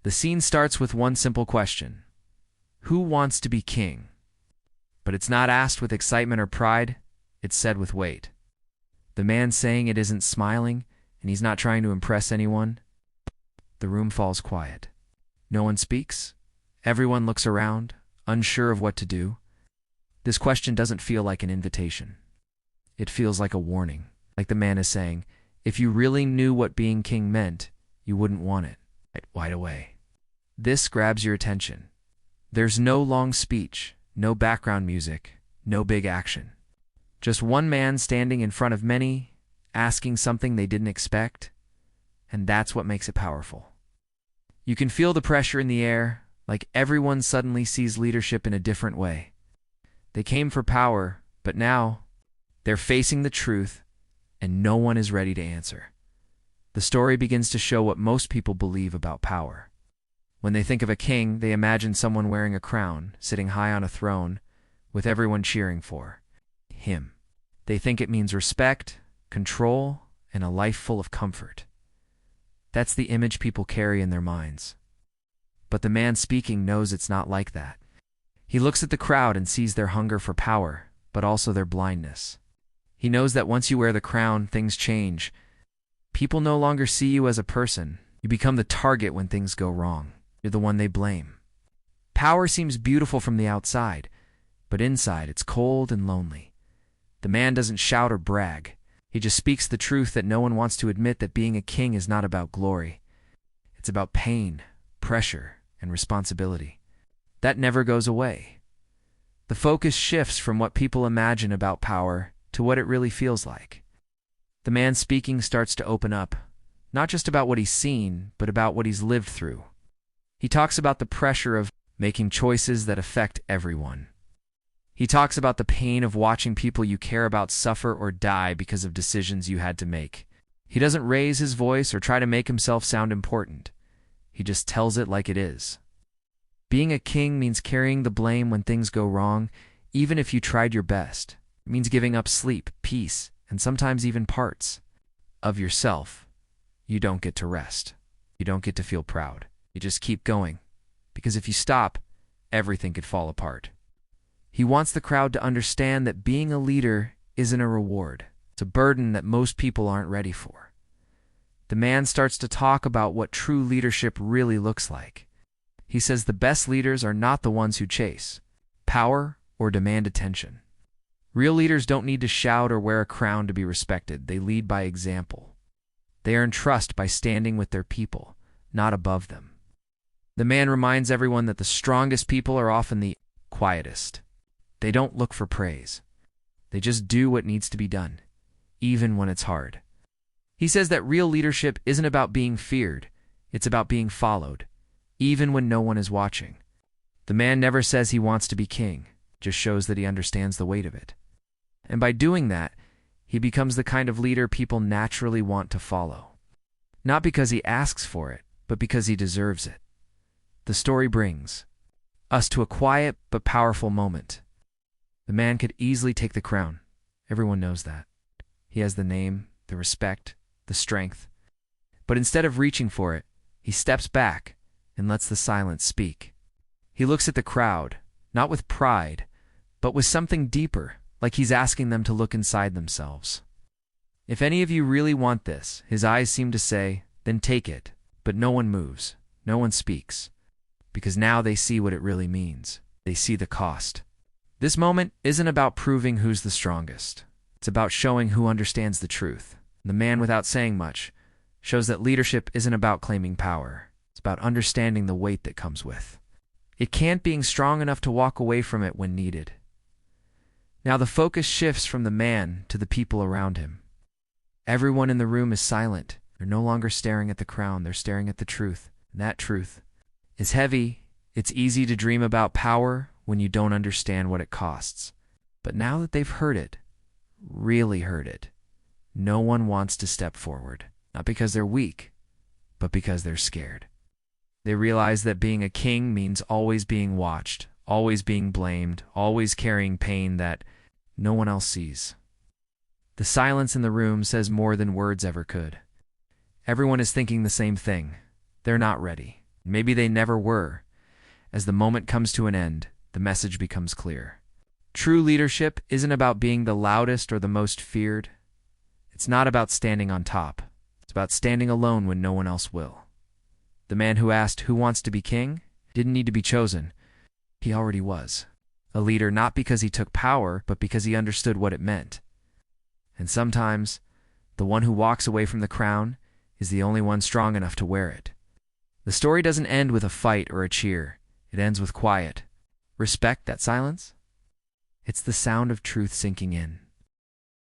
The scene starts with one simple question: who wants to be king? But it's not asked with excitement or pride, it's said with weight. The man saying it isn't smiling, and he's not trying to impress anyone. The room falls quiet. No one speaks. Everyone looks around, unsure of what to do. This question doesn't feel like an invitation. It feels like a warning, like the man is saying, if you really knew what being king meant, you wouldn't want it. Wide away. This grabs your attention. There's no long speech, no background music, no big action. Just one man standing in front of many, asking something they didn't expect, and that's what makes it powerful. You can feel the pressure in the air, like everyone suddenly sees leadership in a different way. They came for power, but now they're facing the truth, and no one is ready to answer. The story begins to show what most people believe about power. When they think of a king, they imagine someone wearing a crown, sitting high on a throne, with everyone cheering for him. They think it means respect, control, and a life full of comfort. That's the image people carry in their minds. But the man speaking knows it's not like that. He looks at the crowd and sees their hunger for power, but also their blindness. He knows that once you wear the crown, things change. People no longer see you as a person. You become the target when things go wrong. You're the one they blame. Power seems beautiful from the outside, but inside it's cold and lonely. The man doesn't shout or brag. He just speaks the truth that no one wants to admit, that being a king is not about glory. It's about pain, pressure, and responsibility. That never goes away. The focus shifts from what people imagine about power to what it really feels like. The man speaking starts to open up, not just about what he's seen, but about what he's lived through. He talks about the pressure of making choices that affect everyone. He talks about the pain of watching people you care about suffer or die because of decisions you had to make. He doesn't raise his voice or try to make himself sound important. He just tells it like it is. Being a king means carrying the blame when things go wrong, even if you tried your best. It means giving up sleep, peace, and sometimes even parts of yourself. You don't get to rest. You don't get to feel proud. You just keep going, because if you stop, everything could fall apart. He wants the crowd to understand that being a leader isn't a reward. It's a burden that most people aren't ready for. The man starts to talk about what true leadership really looks like. He says the best leaders are not the ones who chase power or demand attention. Real leaders don't need to shout or wear a crown to be respected. They lead by example. They earn trust by standing with their people, not above them. The man reminds everyone that the strongest people are often the quietest. They don't look for praise. They just do what needs to be done, even when it's hard. He says that real leadership isn't about being feared. It's about being followed, even when no one is watching. The man never says he wants to be king, just shows that he understands the weight of it. And by doing that, he becomes the kind of leader people naturally want to follow. Not because he asks for it, but because he deserves it. The story brings us to a quiet but powerful moment. The man could easily take the crown. Everyone knows that. He has the name, the respect, the strength. But instead of reaching for it, he steps back and lets the silence speak. He looks at the crowd, not with pride, but with something deeper, like he's asking them to look inside themselves. If any of you really want this, his eyes seem to say, then take it. But no one moves. No one speaks. Because now they see what it really means. They see the cost. This moment isn't about proving who's the strongest. It's about showing who understands the truth. The man, without saying much, shows that leadership isn't about claiming power. It's about understanding the weight that comes with it can't being strong enough to walk away from it when needed. Now the focus shifts from the man to the people around him. Everyone in the room is silent. They're no longer staring at the crown. They're staring at the truth. And that truth is heavy. It's easy to dream about power when you don't understand what it costs. But now that they've heard it, really heard it, no one wants to step forward. Not because they're weak, but because they're scared. They realize that being a king means always being watched, always being blamed, always carrying pain that no one else sees. The silence in the room says more than words ever could. Everyone is thinking the same thing. They're not ready. Maybe they never were. As the moment comes to an end, the message becomes clear. True leadership isn't about being the loudest or the most feared. It's not about standing on top. It's about standing alone when no one else will. The man who asked, "Who wants to be king?" didn't need to be chosen. He already was. A leader not because he took power, but because he understood what it meant. And sometimes, the one who walks away from the crown is the only one strong enough to wear it. The story doesn't end with a fight or a cheer. It ends with quiet. Respect that silence? It's the sound of truth sinking in.